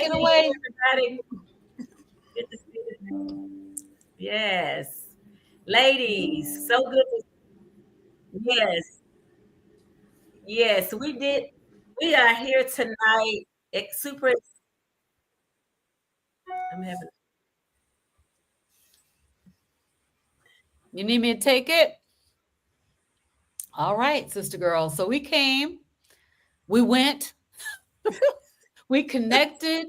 it evening, away. everybody. Good to see you. Yes. Ladies, so good to yes. Yes, we did. We are here tonight. Super. I'm having. You need me to take it? All right, sister girl. So we came, we went, we connected,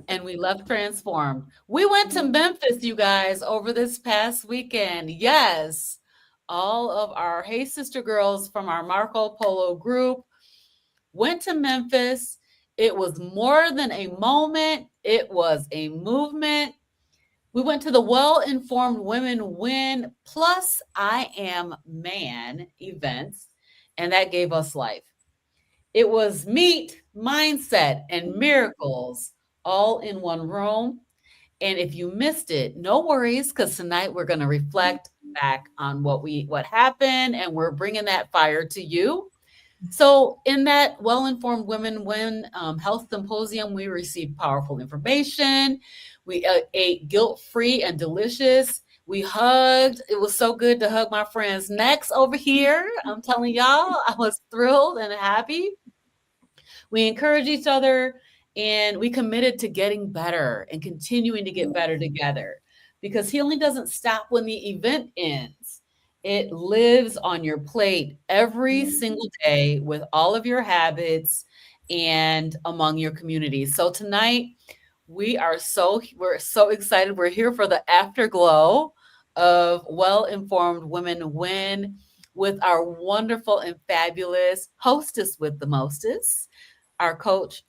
and we left transformed. We went to Memphis, you guys, over this past weekend. Yes. All of our Hey Sister girls from our Marco Polo group went to Memphis. It was more than a moment, it was a movement. We went to the Well Informed Women Win Plus I Am Man events, and that gave us life. It was meat, mindset, and miracles all in one room. And if you missed it, no worries, because tonight we're going to reflect back on what happened, and we're bringing that fire to you. So, in that Well Informed Women Win Health Symposium, we received powerful information. We ate guilt free and delicious. We hugged. It was so good to hug my friends' necks over here. I'm telling y'all, I was thrilled and happy. We encouraged each other and we committed to getting better and continuing to get better together because healing doesn't stop when the event ends. It lives on your plate every single day with all of your habits and among your community. So tonight we're so excited. We're here for the afterglow of Well-Informed Women Win with our wonderful and fabulous hostess with the mostest, our coach,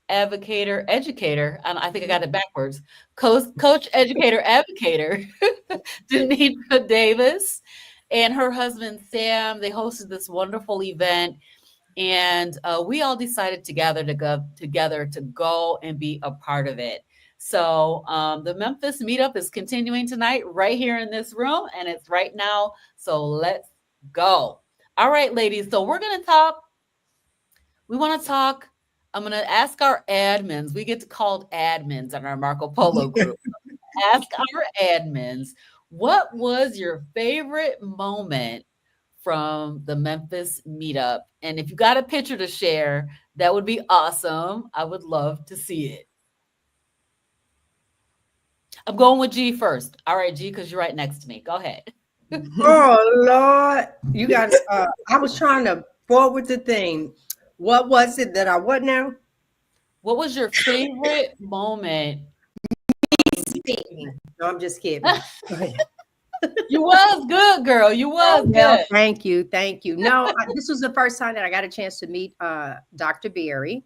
advocator, educator. I think I got it backwards. Coach, educator, advocator, Denitra Davis, and her husband Sam. They hosted this wonderful event, and we all decided together to go and be a part of it. So the Memphis meetup is continuing tonight, right here in this room, and it's right now. So let's go. All right, ladies. So we're gonna talk we want to talk. I'm going to ask our admins. We get called admins in our Marco Polo group. Ask our admins, what was your favorite moment from the Memphis meetup? And if you got a picture to share, that would be awesome. I would love to see it. I'm going with G first. All right, G, because you're right next to me. Go ahead. Oh Lord, you got. I was trying to forward the thing. What was it that I what now? What was your favorite moment? Speaking. No, I'm just kidding. You was good, girl. You was Well, good. thank you, thank you. No, this was the first time that I got a chance to meet Dr. Berry.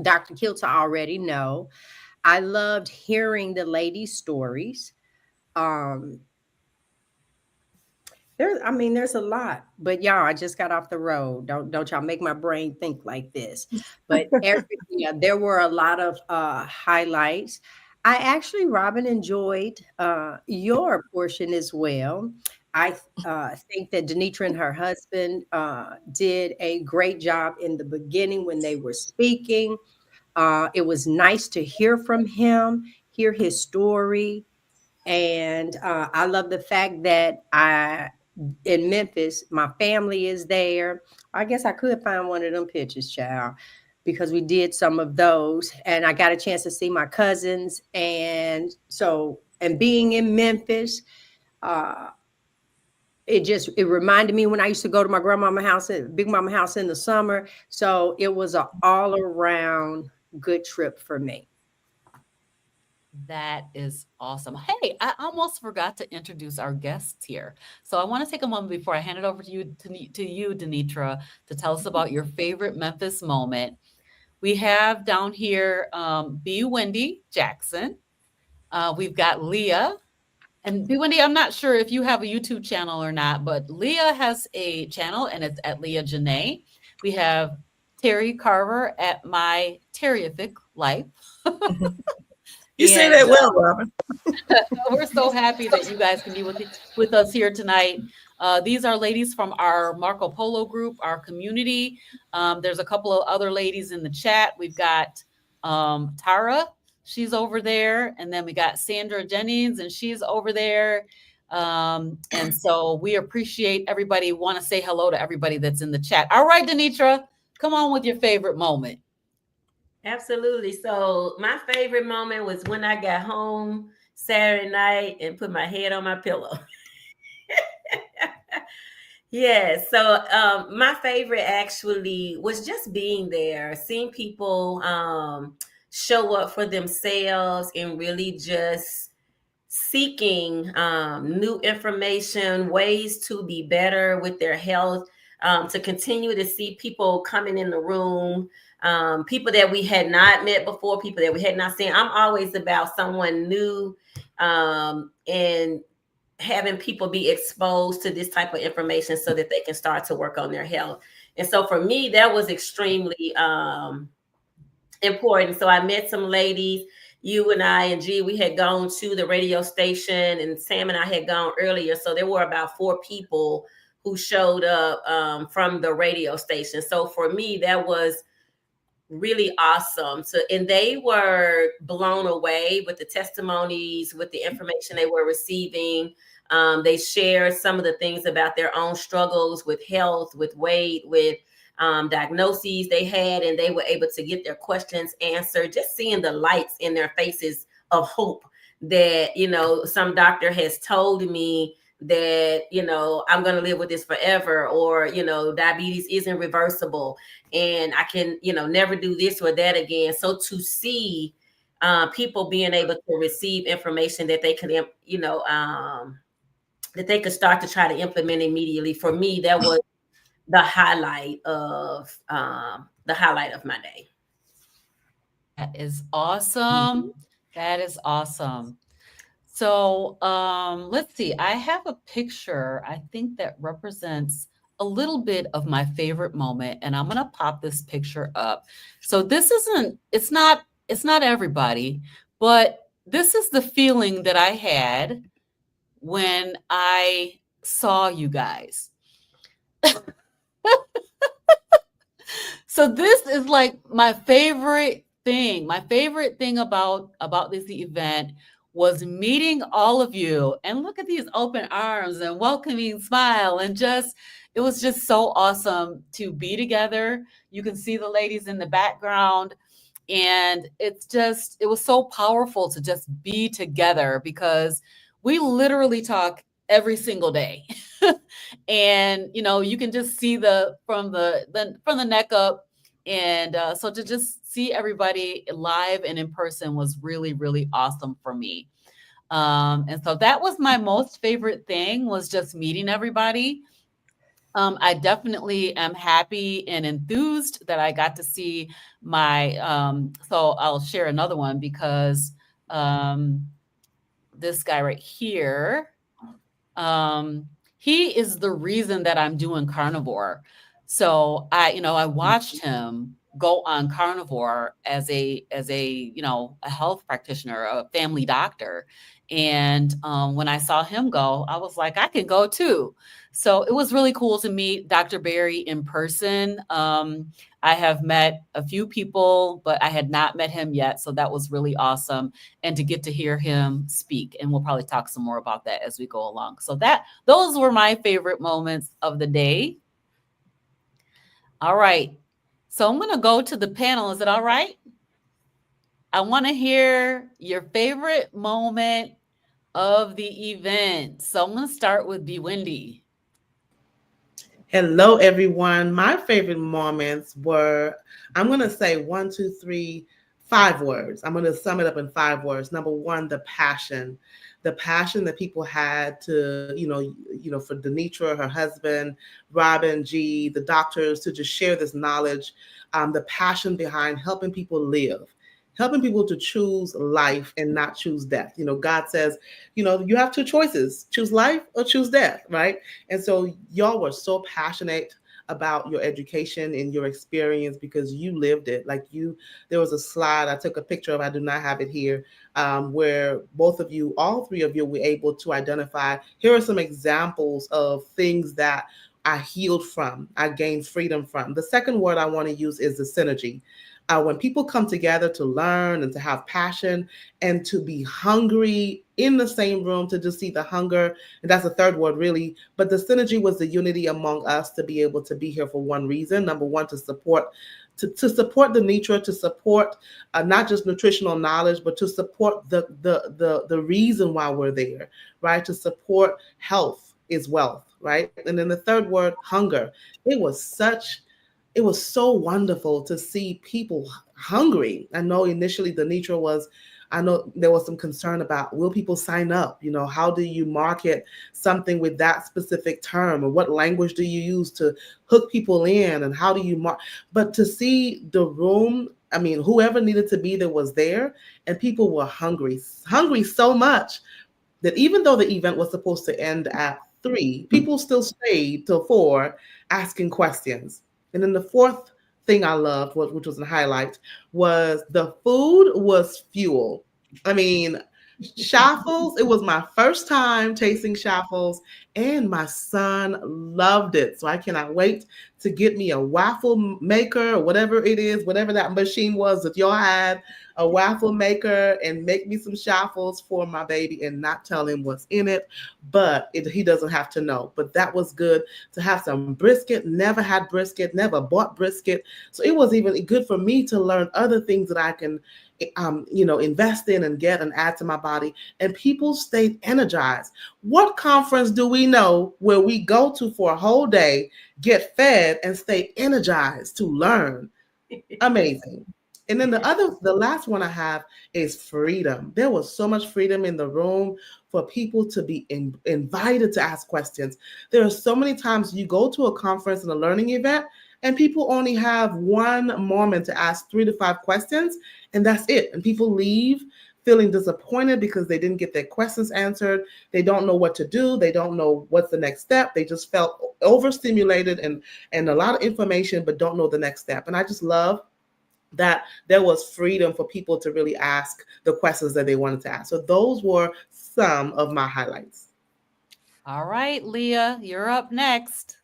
Dr. Kilta already know. I loved hearing the ladies' stories. Um, there's a lot, but y'all, I just got off the road. Don't y'all make my brain think like this. But yeah, there were a lot of highlights. I actually, Robin, enjoyed your portion as well. I think that Denitra and her husband did a great job in the beginning when they were speaking. It was nice to hear from him, hear his story, and I love the fact that I in Memphis, my family is there. I guess I could find one of them pictures, child, because we did some of those, and I got a chance to see my cousins, and being in Memphis, uh, it reminded me when I used to go to my grandmama house, big mama house in the summer. So it was an all around good trip for me. That is awesome. Hey, I almost forgot to introduce our guests here. So I want to take a moment before I hand it over to you, Denitra, to tell us about your favorite Memphis moment. We have down here B. Wendy Jackson. We've got Leah. And B. Wendy, I'm not sure if you have a YouTube channel or not, but Leah has a channel and it's at Leah Janae. We have Terry Carver at My Terrific Life. You say And that well, Robin. we're so happy that you guys can be with us here tonight. These are ladies from our Marco Polo group, our community. There's a couple of other ladies in the chat. We've got Tara, she's over there, and then we got Sandra Jennings, and she's over there. And so we appreciate everybody. Want to say hello to everybody that's in the chat. All right, Denitra, come on with your favorite moment. Absolutely. So my favorite moment was when I got home Saturday night and put my head on my pillow. Yeah, so my favorite actually was just being there, seeing people show up for themselves and really just seeking new information, ways to be better with their health, to continue to see people coming in the room, people that we had not met before, people that we had not seen. I'm always about someone new, and having people be exposed to this type of information so that they can start to work on their health. And so for me, that was extremely important. So I met some ladies. You and I and G, we had gone to the radio station, and Sam and I had gone earlier. So there were about 4 people who showed up from the radio station. So for me, that was really awesome. So, and they were blown away with the testimonies, with the information they were receiving. They shared some of the things about their own struggles with health, with weight, with diagnoses they had, and they were able to get their questions answered. Just seeing the lights in their faces of hope that, you know, some doctor has told me that, you know, I'm going to live with this forever, or, you know, diabetes isn't reversible and I can, you know, never do this or that again. So to see people being able to receive information that they can, you know, that they could start to try to implement immediately, for me, that was the highlight of my day. That is awesome. That is awesome. So let's see. I have a picture, I think, that represents a little bit of my favorite moment, and I'm gonna pop this picture up. So this isn't, it's not everybody, but this is the feeling that I had when I saw you guys. So this is like my favorite thing. My favorite thing about this event was meeting all of you, and look at these open arms and welcoming smile, and just it was just so awesome to be together. You can see the ladies in the background, and it was so powerful to just be together because we literally talk every single day. And you know, you can just see from the neck up. And so to just see everybody live and in person was really, really awesome for me. And so that was my most favorite thing, was just meeting everybody. I definitely am happy and enthused that I got to see so I'll share another one because this guy right here, he is the reason that I'm doing carnivore. So I watched him go on carnivore as a a health practitioner, a family doctor. And when I saw him go, I was like, I can go too. So it was really cool to meet Dr. Barry in person. I have met a few people, but I had not met him yet. So that was really awesome. And to get to hear him speak. And we'll probably talk some more about that as we go along. So those were my favorite moments of the day. All right. So I'm going to go to the panel. Is it all right? I want to hear your favorite moment of the event. So I'm going to start with B. Wendy. Hello, everyone. My favorite moments were, I'm going to say 1, 2, 3, 5 words. I'm going to sum it up in 5 words. Number 1, the passion that people had to, for Denitra, her husband, Robin, G, the doctors, to just share this knowledge, the passion behind helping people live, helping people to choose life and not choose death. God says, you have 2 choices, choose life or choose death, right? And so y'all were so passionate about your education and your experience because you lived it. There was a slide I took a picture of, I do not have it here, where both of you, all 3 of you, were able to identify, here are some examples of things that I healed from, I gained freedom from. The second word I want to use is the synergy. when people come together to learn and to have passion and to be hungry in the same room, to just see the hunger, and that's the third word really, but the synergy was the unity among us to be able to be here for one reason. Number one, to support the Nitra, to support not just nutritional knowledge, but to support the reason why we're there, right? To support health is wealth, right? And then the third word, hunger. It was so wonderful to see people hungry. I know initially the Nitra was, I know there was some concern about, will people sign up? You know, how do you market something with that specific term, or what language do you use to hook people in, and how do you but to see the room, I mean, whoever needed to be there was there, and people were hungry so much that even though the event was supposed to end at 3, people still stayed till 4 asking questions. And then the fourth thing I loved, which was a highlight, was the food was fuel. I mean, Shaffles, it was my first time tasting Shaffles, and my son loved it. So I cannot wait to get me a waffle maker, or whatever it is, whatever that machine was that y'all had, a waffle maker, and make me some Shaffles for my baby and not tell him what's in it. But he doesn't have to know. But that was good to have some brisket. Never had brisket, never bought brisket. So it was even good for me to learn other things that I can invest in and get and add to my body. And people stayed energized. What conference do we know where we go to for a whole day, get fed, and stay energized to learn? Amazing. And then the last one I have is freedom. There was so much freedom in the room for people to be invited to ask questions. There are so many times you go to a conference and a learning event, and people only have one moment to ask 3 to 5 questions, and that's it. And people leave feeling disappointed because they didn't get their questions answered. They don't know what to do. They don't know what's the next step. They just felt overstimulated and a lot of information, but don't know the next step. And I just love that there was freedom for people to really ask the questions that they wanted to ask. So those were some of my highlights. All right, Leah, you're up next.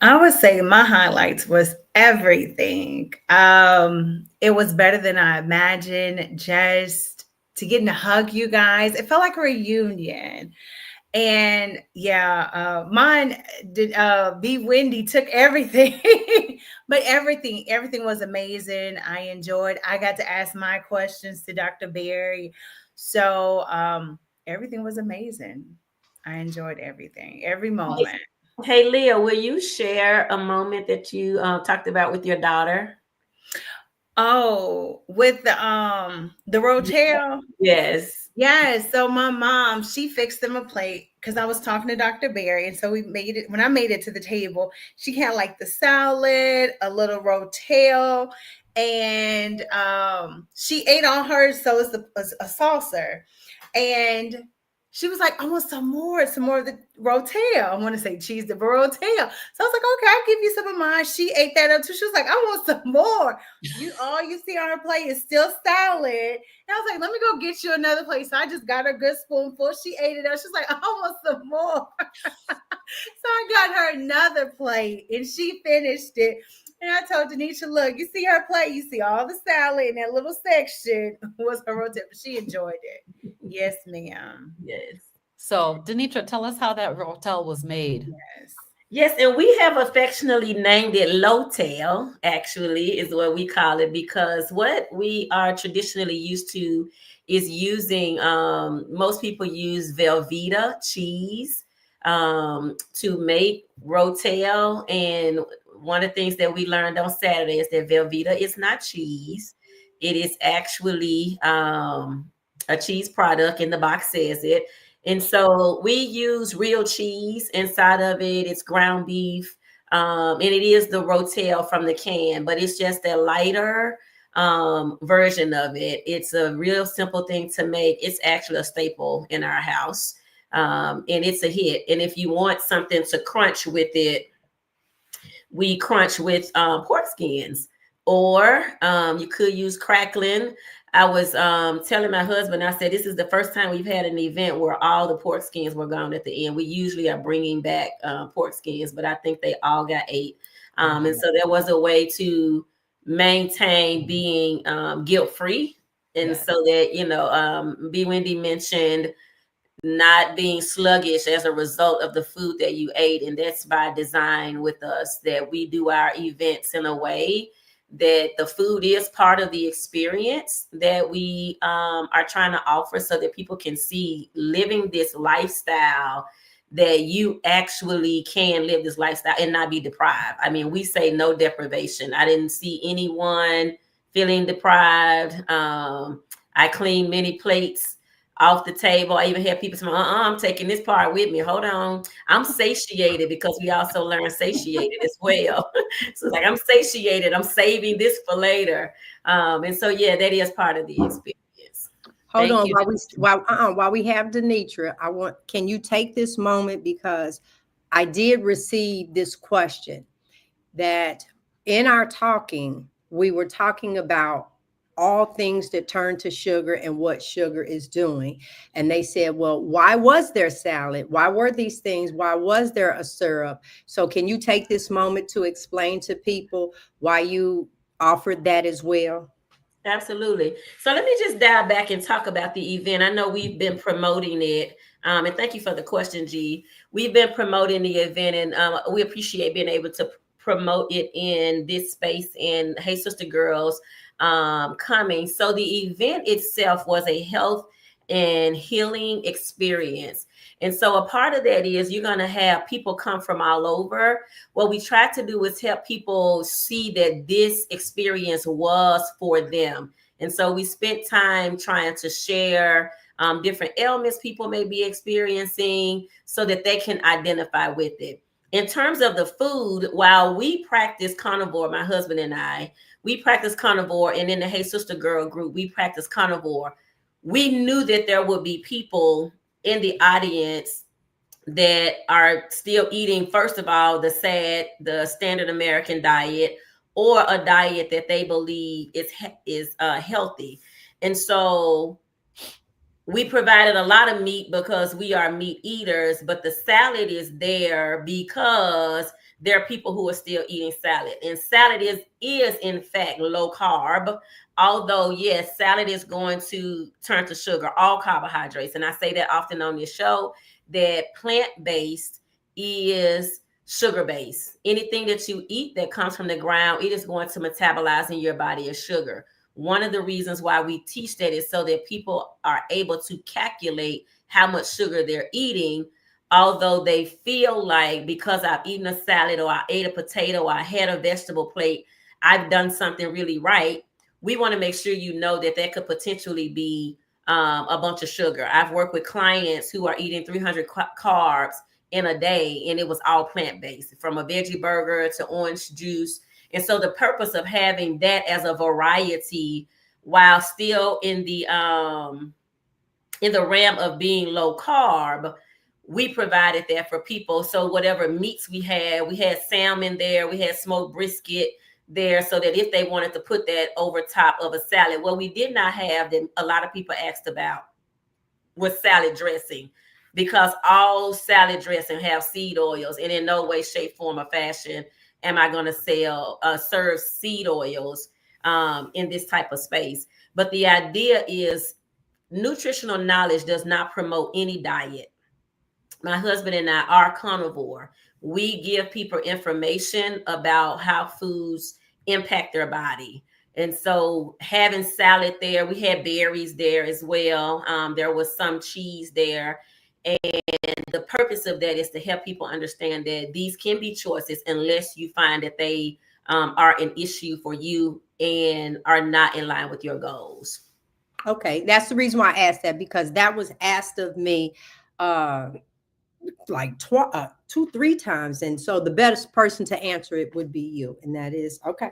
I would say my highlights was everything. It was better than I imagined. Just to get to hug you guys, it felt like a reunion. And yeah, mine did. Be Wendy took everything, but everything was amazing. I enjoyed. I got to ask my questions to Dr. Berry, so everything was amazing. I enjoyed everything, every moment. Hey, Leah, will you share a moment that you talked about with your daughter? Oh, with the Rotel. Yes. Yes. So my mom, she fixed them a plate because I was talking to Dr. Berry. And so we made it. When I made it to the table, she had like the salad, a little rotel, and she ate all hers. So it's a saucer. And she was like, I want some more of the rotel. I want to say cheese the rotel. So I was like, okay, I'll give you some of mine. She ate that up too. She was like, I want some more. All you see on her plate is still salad. And I was like, let me go get you another plate. So I just got her a good spoonful. She ate it up. She's like, I want some more. So I got her another plate and she finished it. And I told Denisha, look, you see her plate, you see all the salad in that little section was her rotel. She enjoyed it. Yes, ma'am. Yes. So, Denitra, tell us how that rotel was made. Yes. Yes, and we have affectionately named it Lotel, actually, is what we call it, because what we are traditionally used to is using, most people use Velveeta cheese to make rotel. And one of the things that we learned on Saturday is that Velveeta is not cheese. It is actually a cheese product, and the box says it. And so we use real cheese inside of it. It's ground beef. And it is the rotel from the can, but it's just a lighter version of it. It's a real simple thing to make. It's actually a staple in our house. And it's a hit. And if you want something to crunch with it, we crunch with pork skins, or you could use crackling. I was telling my husband, I said, this is the first time we've had an event where all the pork skins were gone at the end. We usually are bringing back pork skins, but I think they all got ate. And so there was a way to maintain being guilt-free. And Yes. so that, B. Wendy mentioned not being sluggish as a result of the food that you ate. And that's by design with us, that we do our events in a way that the food is part of the experience that we are trying to offer, so that people can see living this lifestyle, that you actually can live this lifestyle and not be deprived. I mean, we say no deprivation. I didn't see anyone feeling deprived. I cleaned many plates off the table. I even had people say, I'm taking this part with me. Hold on. I'm satiated, because we also learn satiated as well. So it's like, I'm satiated. I'm saving this for later. And so, yeah, that is part of the experience. Hold Thank on, you. while we have Denitra, can you take this moment, because I did receive this question that in our talking, we were talking about all things that turn to sugar and what sugar is doing. And they said, well, why was there salad? Why were these things? Why was there a syrup? So can you take this moment to explain to people why you offered that as well? Absolutely. So let me just dive back and talk about the event. I know we've been promoting it. And thank you for the question, G. We've been promoting the event, and we appreciate being able to promote it in this space. And Hey Sister Girls coming. So the event itself was a health and healing experience. And so a part of that is you're going to have people come from all over. What we try to do is help people see that this experience was for them. And so we spent time trying to share different ailments people may be experiencing, so that they can identify with it. In terms of the food, while we practice carnivore, my husband and I, we practice carnivore, and in the Hey Sister Girl group, we practice carnivore. We knew that there would be people in the audience that are still eating, first of all, the standard American diet, or a diet that they believe is healthy. And so we provided a lot of meat because we are meat eaters, but the salad is there because there are people who are still eating salad. And salad is in fact low carb. Although, yes, salad is going to turn to sugar, all carbohydrates. And I say that often on this show, that plant-based is sugar-based. Anything that you eat that comes from the ground, it is going to metabolize in your body as sugar. One of the reasons why we teach that is so that people are able to calculate how much sugar they're eating, although they feel like, because I've eaten a salad, or I ate a potato, or I had a vegetable plate, I've done something really right. We want to make sure you know that that could potentially be a bunch of sugar. I've worked with clients who are eating 300 carbs in a day, and it was all plant-based, from a veggie burger to orange juice. And so the purpose of having that as a variety, while still in the realm of being low carb, we provided that for people. So whatever meats we had salmon there, we had smoked brisket there, so that if they wanted to put that over top of a salad. What we did not have, that a lot of people asked about, was salad dressing, because all salad dressing have seed oils, and in no way, shape, form, or fashion am I going to serve seed oils in this type of space. But the idea is, nutritional knowledge does not promote any diet. My husband and I are carnivore. We give people information about how foods impact their body. And so having salad there, we had berries there as well. There was some cheese there. And the purpose of that is to help people understand that these can be choices, unless you find that they are an issue for you and are not in line with your goals. Okay, that's the reason why I asked that, because that was asked of me like 2-3 times. And so the best person to answer it would be you. And that is okay.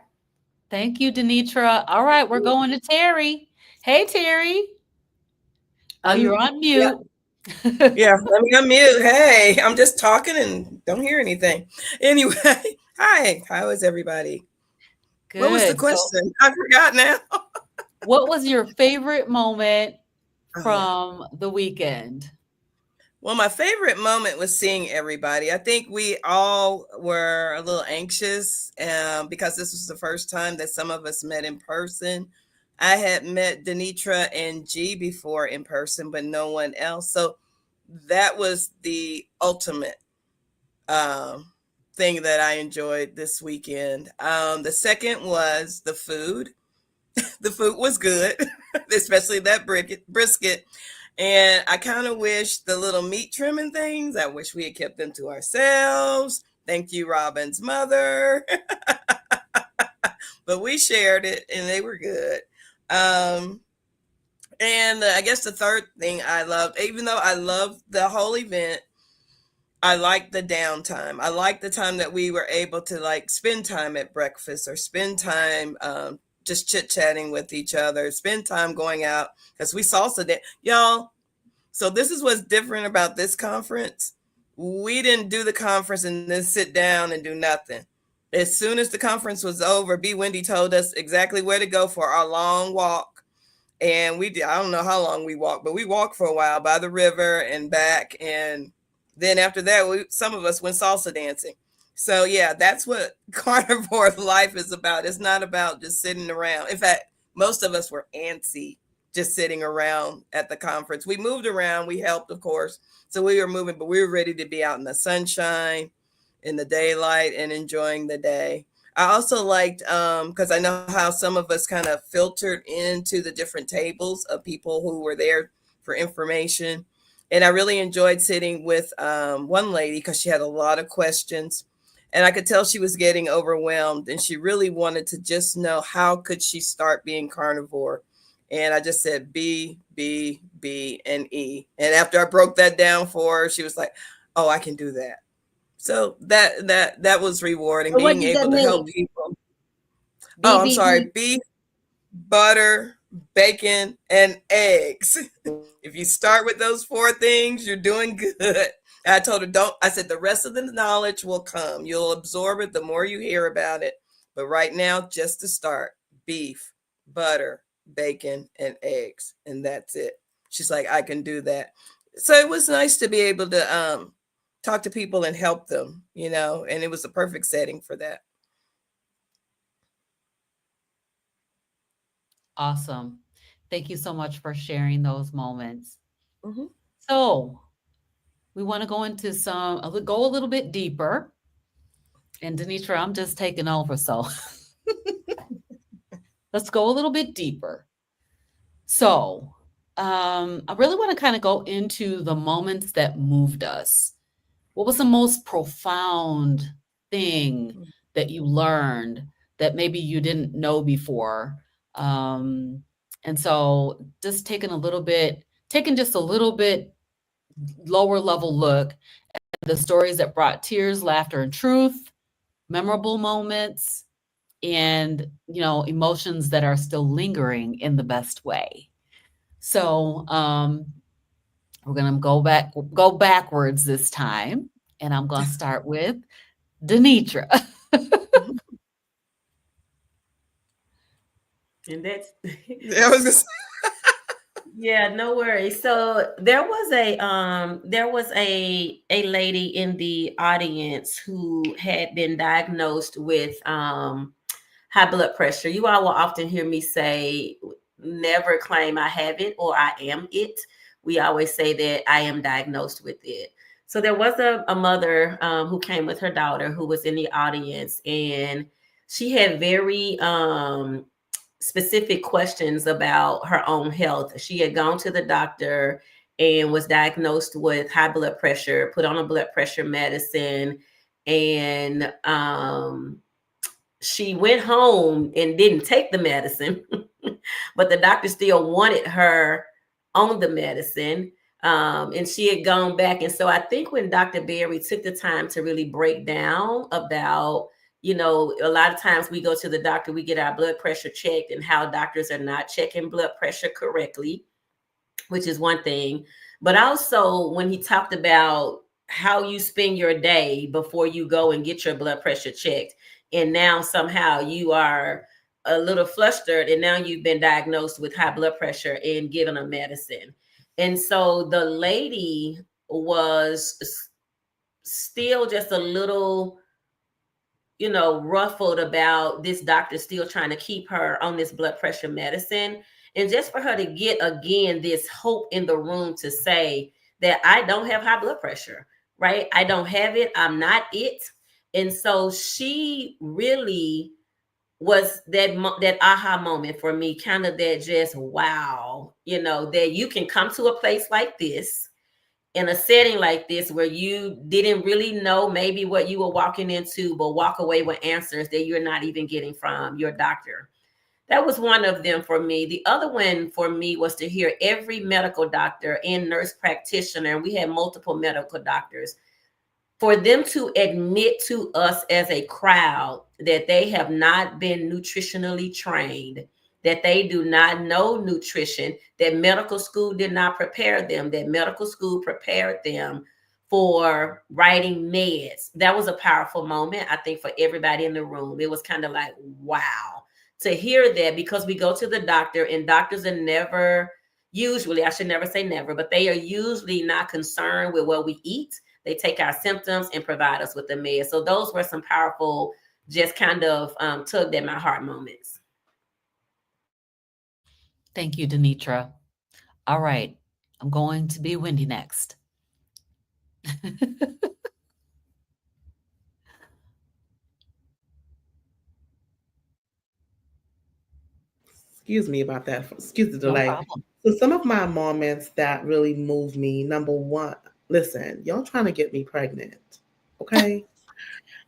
Thank you, Denitra. All right, we're going to Terry. Hey, Terry. Oh, you're on mute. Yeah, let me unmute. Hey, I'm just talking and don't hear anything. Anyway, hi, how is everybody? Good. What was the question? I forgot now. What was your favorite moment from the weekend? Well, my favorite moment was seeing everybody. I think we all were a little anxious because this was the first time that some of us met in person. I had met Denitra and G before in person, but no one else. So that was the ultimate um, thing that I enjoyed this weekend. The second was the food. The food was good, especially that brisket. And I kind of wish the little meat trimming things, I wish we had kept them to ourselves. Thank you, Robin's mother. But we shared it and they were good. Um, and I guess the third thing I loved, even though I loved the whole event, I like the downtime. I like the time that we were able to like spend time at breakfast or spend time just chit chatting with each other, spend time going out because we salsa dance, y'all. So this is what's different about this conference. We didn't do the conference and then sit down and do nothing. As soon as the conference was over, B. Wendy told us exactly where to go for our long walk. And we did, I don't know how long we walked, but we walked for a while by the river and back. And then after that, some of us went salsa dancing. So yeah, that's what carnivore life is about. It's not about just sitting around. In fact, most of us were antsy just sitting around at the conference. We moved around. We helped, of course. So we were moving, but we were ready to be out in the sunshine, in the daylight, and enjoying the day. I also liked, because I know how some of us kind of filtered into the different tables of people who were there for information. And I really enjoyed sitting with one lady because she had a lot of questions. And I could tell she was getting overwhelmed and she really wanted to just know how could she start being carnivore. And I just said B, B, B, and E. And after I broke that down for her, she was like, "Oh, I can do that." So that was rewarding, So what being does that able to help mean? people. Oh, I'm sorry. BBB. Beef, butter, bacon, and eggs. If you start with those four things, you're doing good. I told her, I said, the rest of the knowledge will come. You'll absorb it the more you hear about it. But right now, just to start, beef, butter, bacon, and eggs. And that's it. She's like, I can do that. So it was nice to be able to talk to people and help them, and it was a perfect setting for that. Awesome. Thank you so much for sharing those moments. Mm-hmm. So we want to go into go a little bit deeper. And Denitra, I'm just taking over. So let's go a little bit deeper. So I really want to kind of go into the moments that moved us. What was the most profound thing that you learned that maybe you didn't know before? And so just taking just a little bit lower level look at the stories that brought tears, laughter, and truth, memorable moments, and emotions that are still lingering in the best way. So we're gonna go backwards this time, and I'm gonna start with Denitra. And that's That was just yeah, no worries. So there was a lady in the audience who had been diagnosed with high blood pressure. You all will often hear me say, never claim I have it or I am it. We always say that I am diagnosed with it. So there was a mother who came with her daughter who was in the audience, and she had very specific questions about her own health. She had gone to the doctor and was diagnosed with high blood pressure, put on a blood pressure medicine, and she went home and didn't take the medicine, but the doctor still wanted her on the medicine. And she had gone back. And so I think when Dr. Berry took the time to really break down about, a lot of times we go to the doctor, we get our blood pressure checked, and how doctors are not checking blood pressure correctly, which is one thing. But also when he talked about how you spend your day before you go and get your blood pressure checked, and now somehow you are a little flustered, and now you've been diagnosed with high blood pressure and given a medicine. And so the lady was still just a little, ruffled about this doctor still trying to keep her on this blood pressure medicine. And just for her to get again this hope in the room to say that I don't have high blood pressure, right? I don't have it. I'm not it. And so she really was that aha moment for me, kind of that just wow, that you can come to a place like this in a setting like this where you didn't really know maybe what you were walking into, but walk away with answers that you're not even getting from your doctor. That was one of them for me. The other one for me was to hear every medical doctor and nurse practitioner, and we had multiple medical doctors, for them to admit to us as a crowd that they have not been nutritionally trained, that they do not know nutrition, that medical school did not prepare them, that medical school prepared them for writing meds. That was a powerful moment, I think, for everybody in the room. It was kind of like, wow, to hear that, because we go to the doctor and doctors are never, usually, I should never say never, but they are usually not concerned with what we eat. They take our symptoms and provide us with the med. So those were some powerful, just kind of tugged at my heart moments. Thank you, Denitra. All right, I'm going to be Wendy next. Excuse me about that. Excuse the No delay. problem. So some of my moments that really moved me, number one, listen, y'all trying to get me pregnant, okay?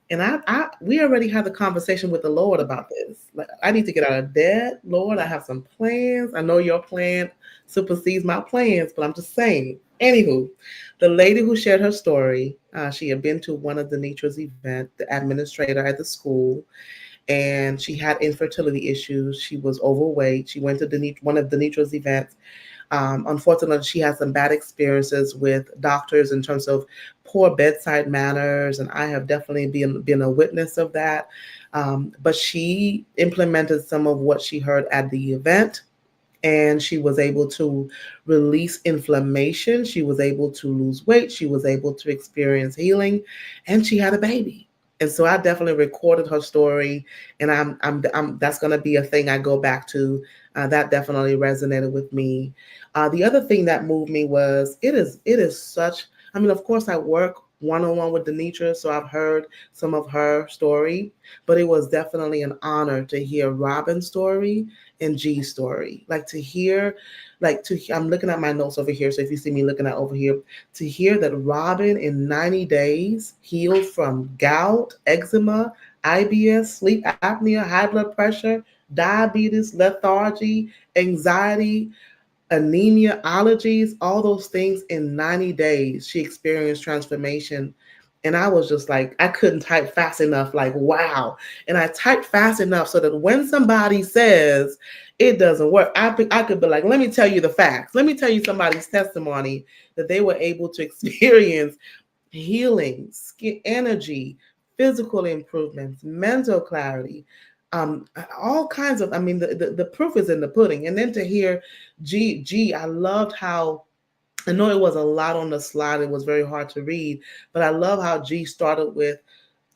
And we already had the conversation with the Lord about this. Like, I need to get out of debt, Lord. I have some plans. I know your plan supersedes my plans, but I'm just saying. Anywho, the lady who shared her story, she had been to one of Denitra's events, the administrator at the school, and she had infertility issues. She was overweight. She went to one of Denitra's events. Unfortunately, she had some bad experiences with doctors in terms of poor bedside manners, and I have definitely been a witness of that. But she implemented some of what she heard at the event, and she was able to release inflammation. She was able to lose weight. She was able to experience healing, and she had a baby. And so I definitely recorded her story, and I'm that's going to be a thing I go back to. That definitely resonated with me. The other thing that moved me was it is such. I mean, of course, I work one-on-one with Denitra, so I've heard some of her story, but it was definitely an honor to hear Robin's story and G's story. I'm looking at my notes over here, so if you see me looking at over here, to hear that Robin in 90 days healed from gout, eczema, IBS, sleep apnea, high blood pressure, diabetes, lethargy, anxiety, anemia, allergies, all those things in 90 days. She experienced transformation. And I was just like, I couldn't type fast enough, like, wow. And I typed fast enough so that when somebody says it doesn't work, I could be like, let me tell you the facts. Let me tell you somebody's testimony that they were able to experience healing, skin energy, physical improvements, mental clarity, all kinds of, I mean, the proof is in the pudding. And then to hear G, I loved how, I know it was a lot on the slide. It was very hard to read, but I love how G started with,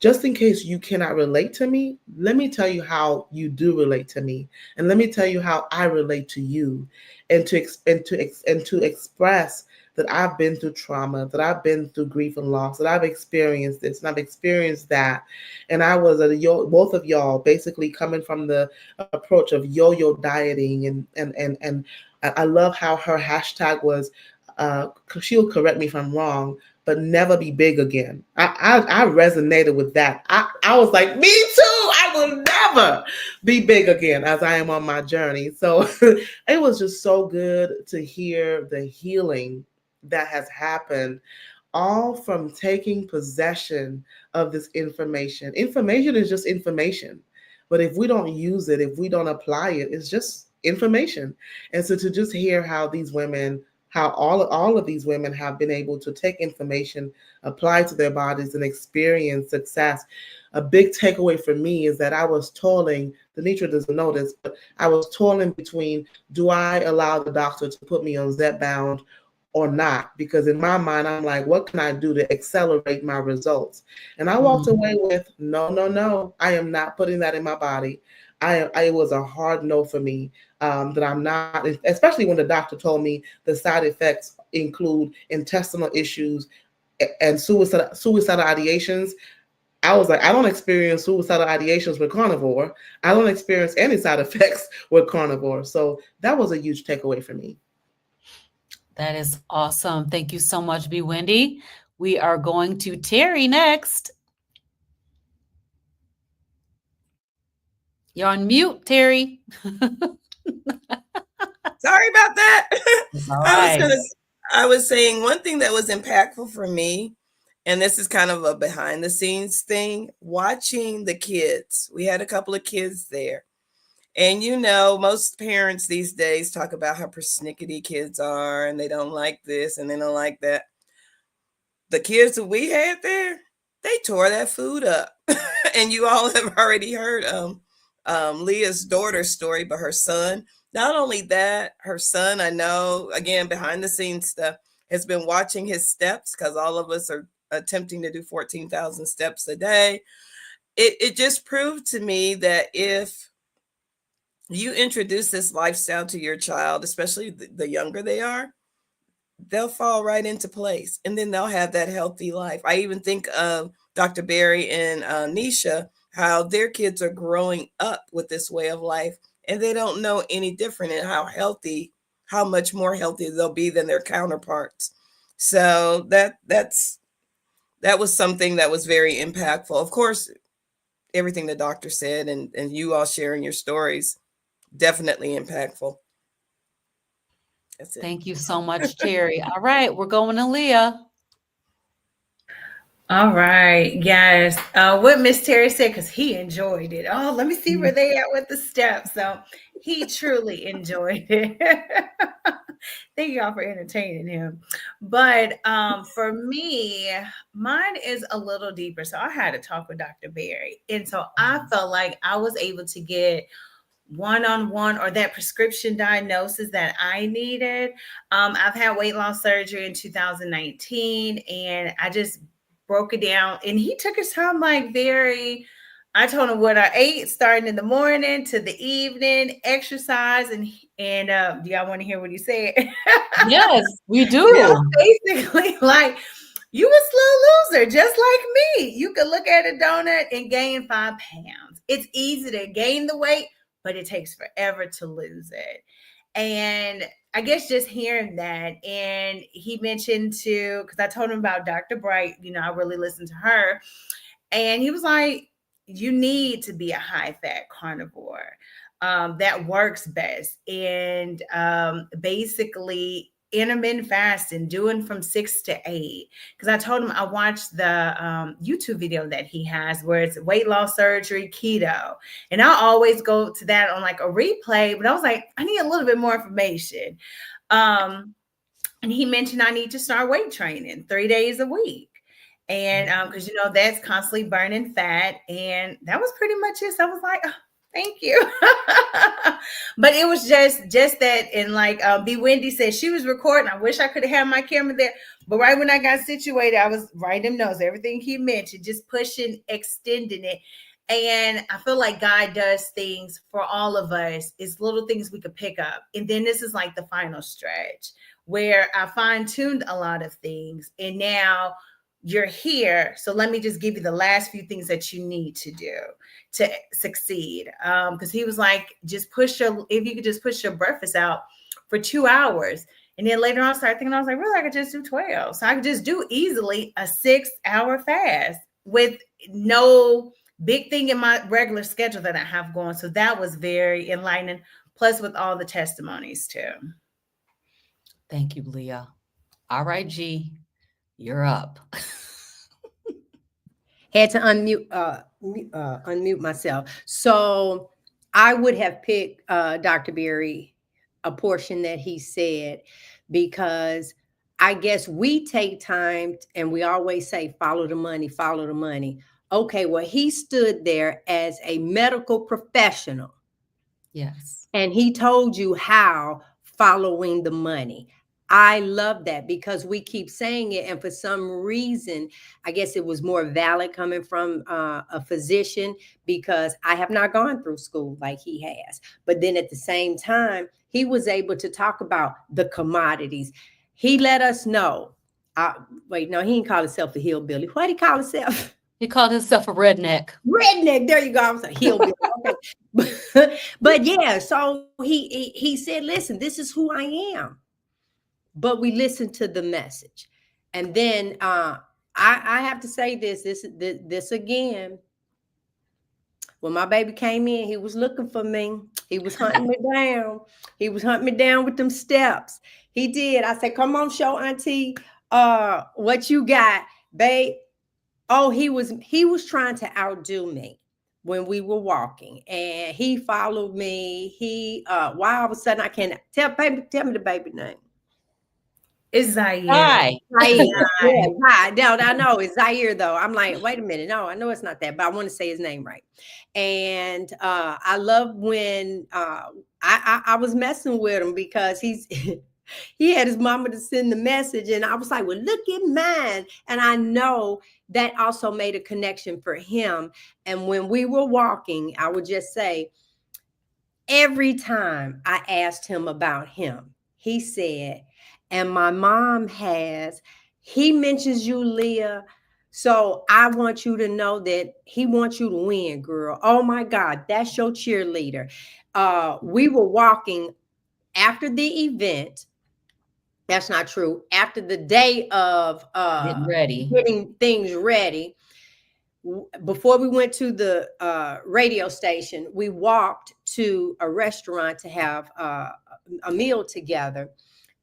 just in case you cannot relate to me, let me tell you how you do relate to me, and let me tell you how I relate to you, and to express that I've been through trauma, that I've been through grief and loss, that I've experienced this and I've experienced that, and I was both of y'all basically coming from the approach of yo-yo dieting, and I love how her hashtag was. She'll correct me if I'm wrong, but never be big again. I resonated with that. I was like, me too. I will never be big again as I am on my journey. So it was just so good to hear the healing that has happened, all from taking possession of this information. Information is just information. But if we don't use it, if we don't apply it, it's just information. And so to just hear how these women, how all of these women have been able to take information, apply to their bodies, and experience success. A big takeaway for me is that I was toiling, Denitra doesn't know this, but I was toiling between, do I allow the doctor to put me on Zepbound, or not? Because in my mind, I'm like, what can I do to accelerate my results? And I walked Mhm. away with, no, no, no, I am not putting that in my body. It was a hard no for me, that I'm not, especially when the doctor told me the side effects include intestinal issues and suicidal ideations. I was like, I don't experience suicidal ideations with carnivore. I don't experience any side effects with carnivore. So that was a huge takeaway for me. That is awesome. Thank you so much, B. Wendy. We are going to Terry next. You're on mute, Terry. Sorry about that. It's all I was right. gonna I was saying one thing that was impactful for me, and this is kind of a behind the scenes thing, watching the kids. We had a couple of kids there. And most parents these days talk about how persnickety kids are and they don't like this and they don't like that. The kids that we had there, they tore that food up. And you all have already heard Leah's daughter's story, but her son, not only that, her son, I know, again, behind the scenes stuff, has been watching his steps because all of us are attempting to do 14,000 steps a day. It just proved to me that if you introduce this lifestyle to your child, especially the younger they are, they'll fall right into place and then they'll have that healthy life. I even think of Dr. Barry and Nisha, how their kids are growing up with this way of life and they don't know any different, and how much more healthy they'll be than their counterparts. So that was something that was very impactful. Of course, everything the doctor said and you all sharing your stories, definitely impactful. That's it. Thank you so much, Terry. All right, we're going to Leah. All right. Yes. What Miss Terry said, because he enjoyed it. Oh, let me see where they at with the steps. So he truly enjoyed it. Thank y'all for entertaining him. But for me, mine is a little deeper. So I had to talk with Dr. Barry. And so I felt like I was able to get one-on-one or that prescription diagnosis that I needed. I've had weight loss surgery in 2019 and I just broke it down and he took his time I told him what I ate starting in the morning to the evening, exercise and do y'all want to hear what he said? Yes, we You do. basically like you a slow loser, just like me. You could look at a donut and gain 5 pounds. It's easy to gain the weight, but it takes forever to lose it. And I guess just hearing that, and he mentioned too, because I told him about Dr. Bright, I really listened to her. And he was like, you need to be a high fat carnivore. That works best. And basically, intermittent fasting, doing from 6 to 8. Because I told him I watched the YouTube video that he has where it's weight loss surgery, keto. And I always go to that on like a replay, but I was like, I need a little bit more information. And he mentioned I need to start weight training 3 days a week. And because that's constantly burning fat. And that was pretty much it. So I was like, oh, thank you. But it was just that. And like B. Wendy said, she was recording. I wish I could have had my camera there. But right when I got situated, I was writing notes, everything he mentioned, just pushing, extending it. And I feel like God does things for all of us. It's little things we could pick up. And then this is like the final stretch where I fine-tuned a lot of things. And now you're here. So let me just give you the last few things that you need to do to succeed. Because he was like, if you could just push your breakfast out for 2 hours. And then later on, I started thinking, I was like, really, I could just do 12. So I could just do easily a 6-hour fast with no big thing in my regular schedule that I have going. So that was very enlightening. Plus with all the testimonies too. Thank you, Leah. All right, G, you're up. Had to unmute myself. So I would have picked Dr. Berry, a portion that he said, because I guess we take time and we always say, follow the money, follow the money. Okay, well, he stood there as a medical professional. Yes. And he told you how following the money. I love that because we keep saying it. And for some reason, I guess it was more valid coming from a physician because I have not gone through school like he has. But then at the same time, he was able to talk about the commodities. He let us know. Wait, no, he didn't call himself a hillbilly. What did he call himself? He called himself a redneck. Redneck. There you go. I was like, hillbilly. Okay. But yeah, so he said, listen, this is who I am. But we listened to the message. And then I have to say this again. When my baby came in, he was looking for me. He was hunting me down. He was hunting me down with them steps. He did. I said, come on, show auntie what you got, babe. Oh, he was trying to outdo me when we were walking, and he followed me. Why all of a sudden I can't tell me the baby name. It's Zaire. Hi. Zaire. Yeah, hi. No, I know it's Zaire though. I'm like, wait a minute. No, I know it's not that, but I want to say his name right. And I love when I was messing with him because he had his mama to send the message, and I was like, well, look at mine. And I know that also made a connection for him. And when we were walking, I would just say, every time I asked him about him, he said, and my mom he mentions you, Leah. So I want you to know that he wants you to win, girl. Oh my God, that's your cheerleader. We were walking after the event. That's not true. After the day of getting things ready, before we went to the radio station, we walked to a restaurant to have a meal together.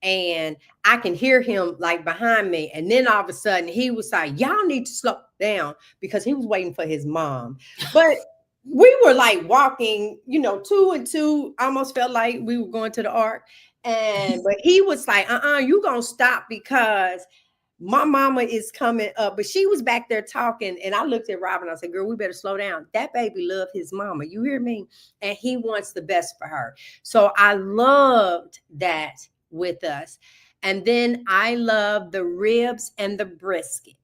And I can hear him like behind me. And then all of a sudden he was like, y'all need to slow down, because he was waiting for his mom. But we were like walking, 2 and 2, almost felt like we were going to the ark. But he was like, you gonna stop because my mama is coming up. But she was back there talking, and I looked at Robin. I said, girl, we better slow down. That baby loved his mama. You hear me? And he wants the best for her. So I loved that with us. And then I love the ribs and the brisket.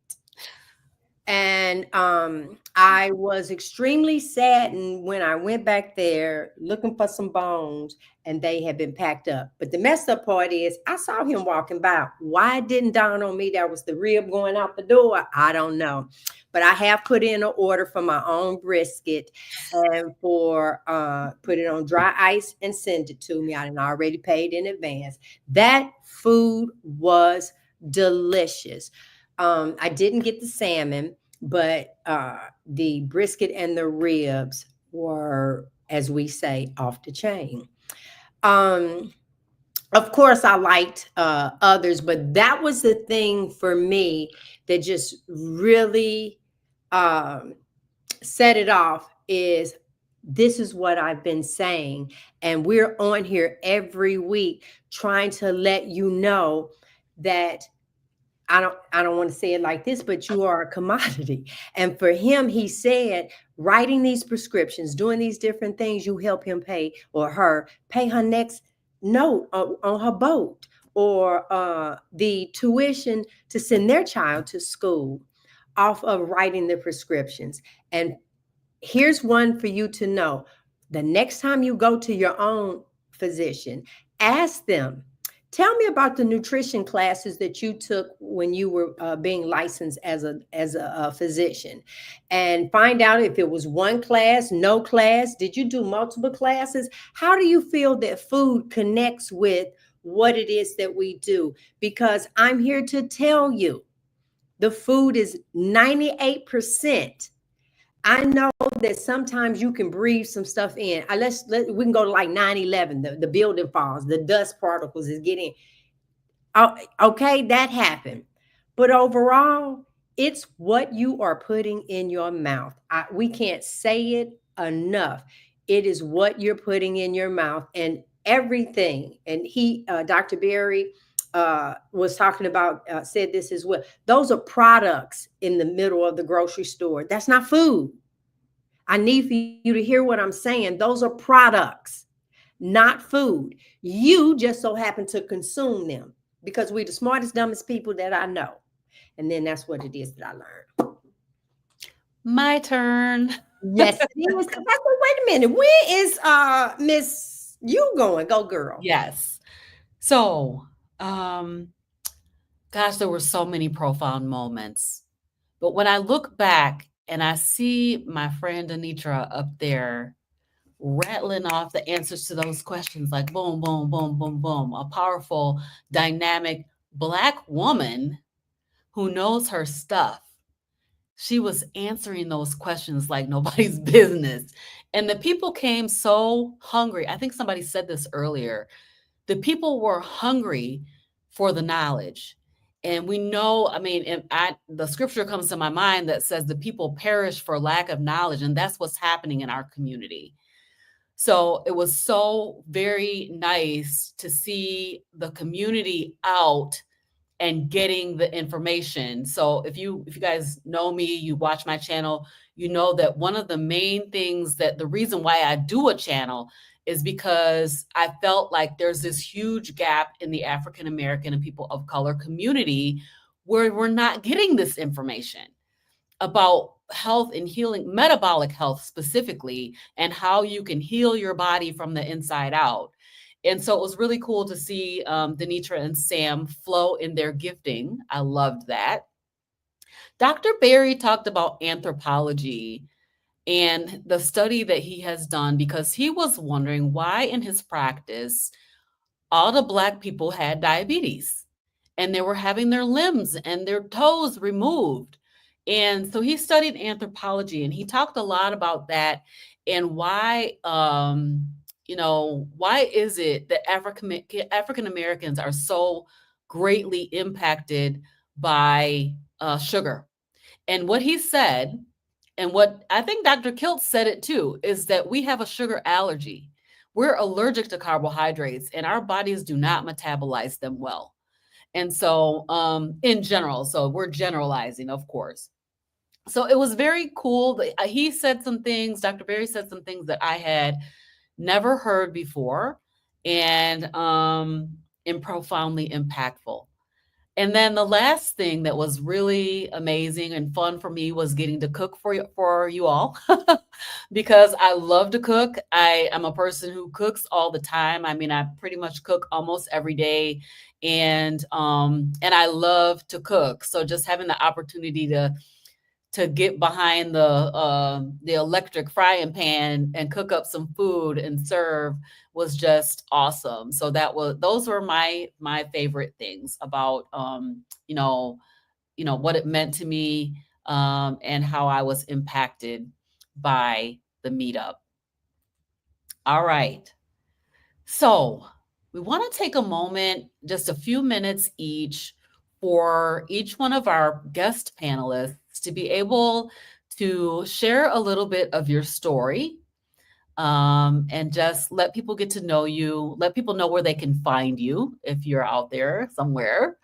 And I was extremely saddened when I went back there looking for some bones and they had been packed up. But the messed up part is I saw him walking by. Why it didn't dawn on me that was the rib going out the door? I don't know. But I have put in an order for my own brisket and for put it on dry ice and send it to me. I done already paid in advance. That food was delicious. I didn't get the salmon, but the brisket and the ribs were, as we say, off the chain. Of course, I liked others, but that was the thing for me that just really set it off. Is this is what I've been saying, and we're on here every week trying to let you know that I don't want to say it like this, but you are a commodity. And for him, he said, writing these prescriptions, doing these different things, you help him pay, or her pay her next note on her boat, or the tuition to send their child to school off of writing the prescriptions. And here's one for you to know. The next time you go to your own physician, ask them, tell me about the nutrition classes that you took when you were being licensed as a physician, and find out if it was one class, no class. Did you do multiple classes? How do you feel that food connects with what it is that we do? Because I'm here to tell you, the food is 98%. I know that sometimes you can breathe some stuff in. We can go to like 9/11, the building falls, the dust particles is getting, okay, that happened. But overall, it's what you are putting in your mouth. We can't say it enough. It is what you're putting in your mouth, and everything. And Dr. Berry was talking about, said this as well. Those are products in the middle of the grocery store. That's not food. I need for you to hear what I'm saying. Those are products, not food. You just so happen to consume them. because we're the smartest, dumbest people that I know. And then that's what it is that I learned. My turn. Yes, it is. 'Cause I said, wait a minute, where is Miss you going? Go girl. Yes. So, gosh, there were so many profound moments. But when I look back and I see my friend Anitra up there rattling off the answers to those questions like boom, boom, boom, boom, boom, a powerful, dynamic Black woman who knows her stuff. She was answering those questions like nobody's business. And the people came so hungry. I think somebody said this earlier. The people were hungry for the knowledge. And we know, I mean, the scripture comes to my mind that says the people perish for lack of knowledge. And that's what's happening in our community. So it was so very nice to see the community out and getting the information. So if you guys know me, you watch my channel, you know that one of the main things, that the reason why I do a channel is because I felt like there's this huge gap in the African American and people of color community where we're not getting this information about health and healing, metabolic health specifically, and how you can heal your body from the inside out. And so it was really cool to see Denitra and Sam flow in their gifting. I loved that. Dr. Berry talked about anthropology and the study that he has done, because he was wondering why in his practice all the Black people had diabetes and they were having their limbs and their toes removed. And so he studied anthropology and he talked a lot about that and why, why is it that African Americans are so greatly impacted by sugar? And what he said, and what I think Dr. Kilt said it too, is that we have a sugar allergy. We're allergic to carbohydrates and our bodies do not metabolize them well. And so in general, so we're generalizing, of course. So it was very cool that he said some things, Dr. Berry said some things that I had never heard before, and profoundly impactful. And then the last thing that was really amazing and fun for me was getting to cook for you all because I love to cook. I am a person who cooks all the time. I mean, I pretty much cook almost every day, and I love to cook. So just having the opportunity to get behind the electric frying pan and cook up some food and serve was just awesome. So those were my favorite things about what it meant to me and how I was impacted by the meetup. All right. So we want to take a moment, just a few minutes each, for each one of our guest panelists to be able to share a little bit of your story and just let people get to know you, let people know where they can find you if you're out there somewhere.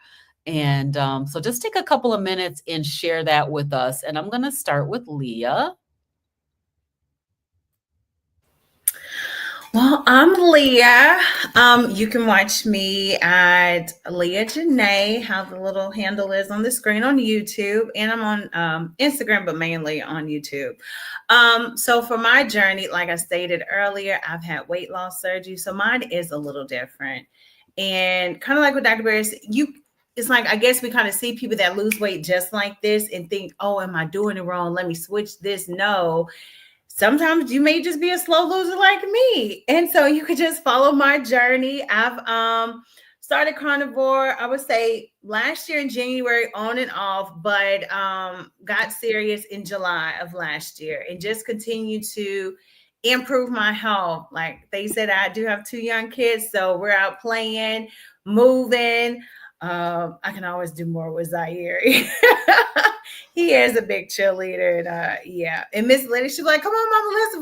And so just take a couple of minutes and share that with us. And I'm going to start with Leah. Well, I'm Leah. You can watch me at Leah Janae, how the little handle is on the screen on YouTube. And I'm on Instagram, but mainly on YouTube. So for my journey, like I stated earlier, I've had weight loss surgery. So mine is a little different. And kind of like what Dr. Berry said, it's like, I guess we kind of see people that lose weight just like this and think, oh, am I doing it wrong? Let me switch this. No. Sometimes you may just be a slow loser like me. And so you could just follow my journey. I've started carnivore, I would say last year in January on and off, but got serious in July of last year and just continue to improve my health. Like they said, I do have 2 young kids, so we're out playing, moving. I can always do more with Zaire. He is a big cheerleader. And and Miss Liddy, she's like, come on, mama, let's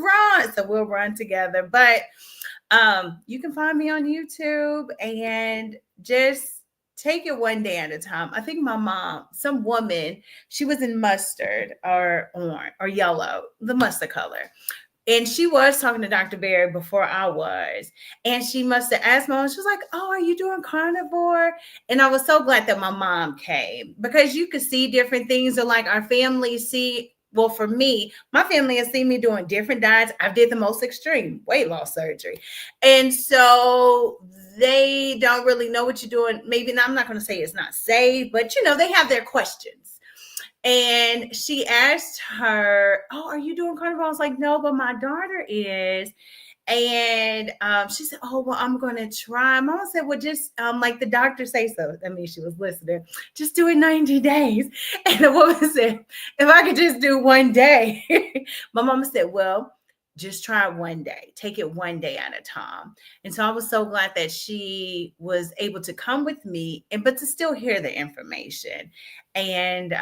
run. So we'll run together. But you can find me on YouTube and just take it one day at a time. I think my mom, some woman, she was in mustard or orange or yellow, the mustard color. And she was talking to Dr. Barry before I was. And she must have asked mom, she was like, "Oh, are you doing carnivore?" And I was so glad that my mom came, because you could see different things. Or like our family see, well, for me, my family has seen me doing different diets. I did the most extreme weight loss surgery. And so they don't really know what you're doing. Maybe, I'm not going to say it's not safe, but they have their questions. And she asked her, "Oh, are you doing carnivore?" I was like, "No, but my daughter is." And she said, "Oh, well, I'm going to try." Mama said, "Well, just like the doctor say so." I mean, she was listening. "Just do it 90 days. And the woman said, "If I could just do one day." My mama said, "Well, just try it one day. Take it one day at a time." And so I was so glad that she was able to come with me, but to still hear the information. And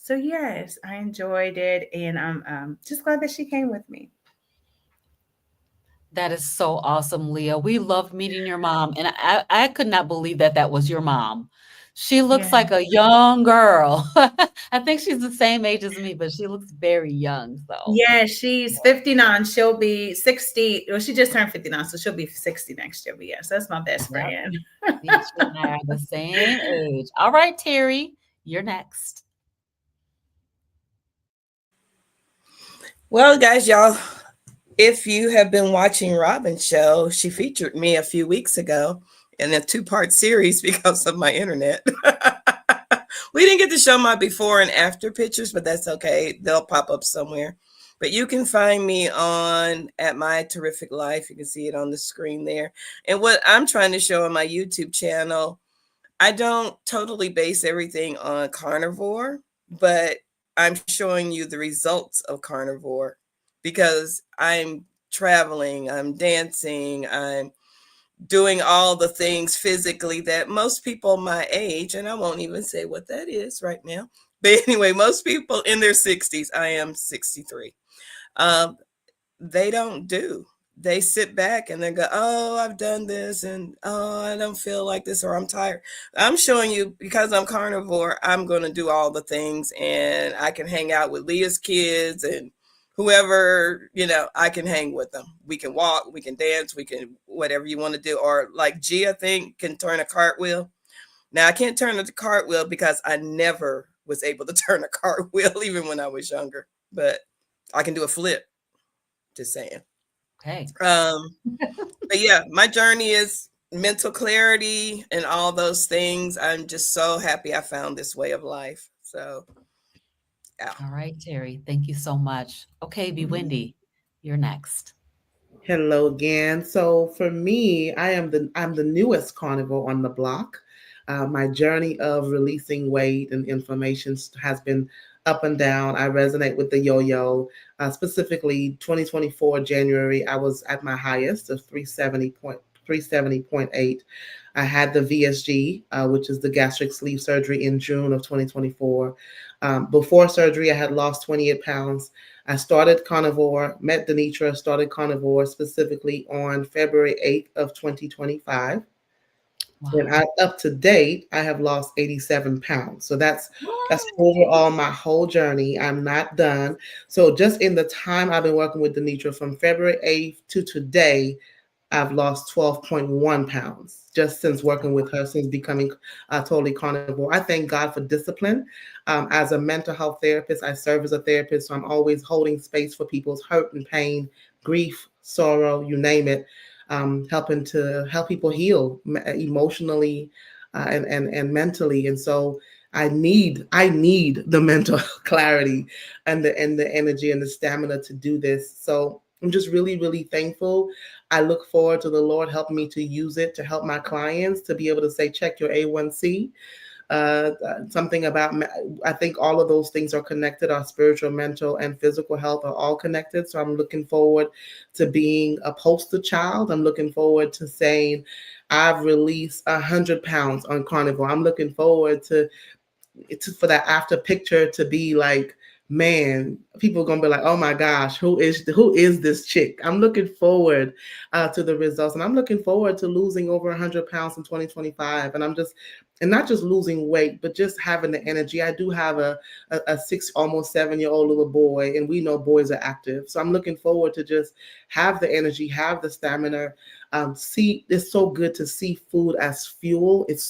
so, yes, I enjoyed it. And I'm just glad that she came with me. That is so awesome, Leah. We loved meeting your mom, and I could not believe that that was your mom. She looks Yeah. like a young girl. I think she's the same age as me, but she looks very young. So, Yeah, she's 59. She'll be 60. Well, she just turned 59, so she'll be 60 next year. But yes, that's my best yep, friend. she and I are the same age. All right, Terry, you're next. Well, guys, y'all, if you have been watching Robin's show, she featured me a few weeks ago in a 2-part series because of my internet. We didn't get to show my before and after pictures, but that's okay. They'll pop up somewhere. But you can find me on at My Terrific Life. You can see it on the screen there. And what I'm trying to show on my YouTube channel, I don't totally base everything on carnivore, but I'm showing you the results of carnivore because I'm traveling, I'm dancing, I'm doing all the things physically that most people my age, and I won't even say what that is right now, but anyway, most people in their 60s, I am 63, they don't do. They sit back and they go, "Oh, I've done this, and oh, I don't feel like this, or I'm tired." I'm showing you because I'm carnivore, I'm going to do all the things, and I can hang out with Leah's kids and whoever, I can hang with them. We can walk, we can dance, we can whatever you want to do. Or like G, I think, can turn a cartwheel. Now, I can't turn a cartwheel because I never was able to turn a cartwheel even when I was younger, but I can do a flip. Just saying. Okay. But yeah, my journey is mental clarity and all those things. I'm just so happy I found this way of life. So, yeah. All right, Terry. Thank you so much. Okay, Be Wendy, you're next. Hello again. So for me, I'm the newest carnivore on the block. My journey of releasing weight and inflammation has been up and down. I resonate with the yo-yo. Specifically, 2024 January, I was at my highest of 370.8. I had the VSG, which is the gastric sleeve surgery, in June of 2024. Before surgery, I had lost 28 pounds. I started carnivore, met Denitra, started carnivore specifically on February 8th of 2025. Wow. And up to date, I have lost 87 pounds. So that's What? overall my whole journey. I'm not done. So just in the time I've been working with Denitra from February 8th to today, I've lost 12.1 pounds just since working with her, since becoming totally carnivore. I thank God for discipline. As a mental health therapist, I serve as a therapist, so I'm always holding space for people's hurt and pain, grief, sorrow, you name it, helping to help people heal emotionally and mentally. And so I need the mental clarity and the energy and the stamina to do this. So I'm just really, really thankful. I look forward to the Lord helping me to use it to help my clients to be able to say, check your A1C. Something about, I think all of those things are connected. Our spiritual, mental, and physical health are all connected. So I'm looking forward to being a poster child. I'm looking forward to saying, I've released 100 pounds on carnivore. I'm looking forward to for that after picture to be like man, people are gonna be like, oh my gosh, who is this chick? I'm looking forward to the results, and I'm looking forward to losing over 100 pounds in 2025. And not just losing weight, but just having the energy. I do have a almost 7-year-old little boy, and we know boys are active, so I'm looking forward to just have the energy, have the stamina. See, it's so good to see food as fuel. It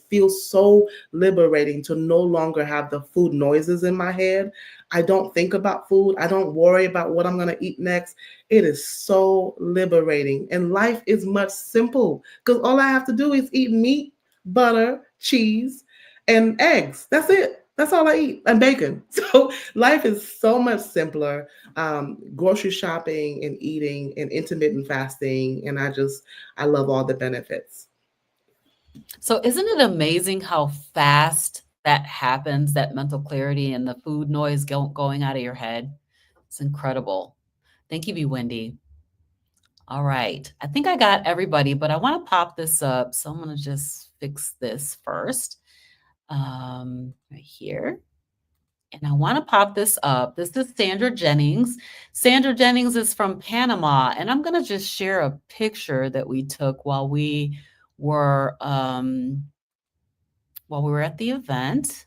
feels so liberating to no longer have the food noises in my head. I don't think about food. I don't worry about what I'm going to eat next. It is so liberating. And life is much simple because all I have to do is eat meat, butter, cheese, and eggs. That's it. That's all I eat, and bacon. So life is so much simpler. Grocery shopping and eating and intermittent fasting. And I love all the benefits. So isn't it amazing how fast that happens, that mental clarity and the food noise going out of your head? It's incredible. Thank you, B. Wendy. All right. I think I got everybody, but I want to pop this up. So I'm going to just fix this first. Right here. And I want to pop this up. This is Sandra Jennings. Sandra Jennings is from Panama. And I'm going to just share a picture that we took while we were at the event.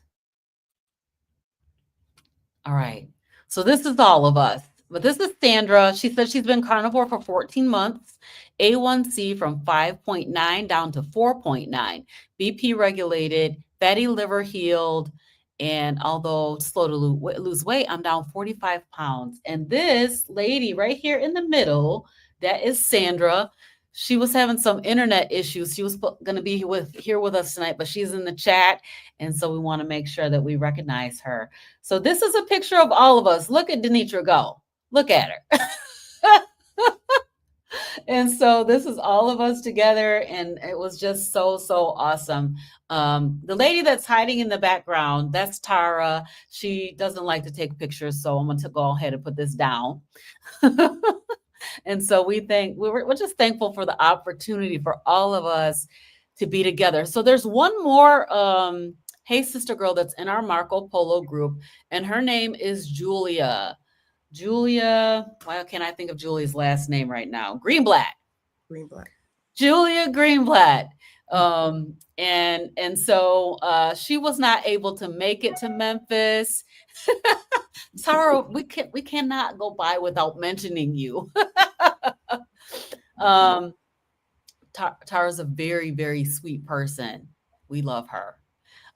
All right. So this is all of us. But this is Sandra. She said she's been carnivore for 14 months. A1C from 5.9 down to 4.9. BP regulated, fatty liver healed. And although slow to lose weight, I'm down 45 pounds. And this lady right here in the middle, that is Sandra. She was having some internet issues. She was going to be here with us tonight, but she's in the chat. And so we want to make sure that we recognize her. So this is a picture of all of us. Look at Denitra go. Look at her. And so this is all of us together. And it was just so, so awesome. The lady that's hiding in the background, that's Tara. She doesn't like to take pictures. So I'm going to go ahead and put this down. And so we're just thankful for the opportunity for all of us to be together. So there's one more Hey Sister Girl that's in our Marco Polo group, and her name is Julia. Why can't I think of Julia's last name right now? Greenblatt. Julia Greenblatt. And so she was not able to make it to Memphis. Tara, we cannot go by without mentioning you. Tara's a very, very sweet person. We love her.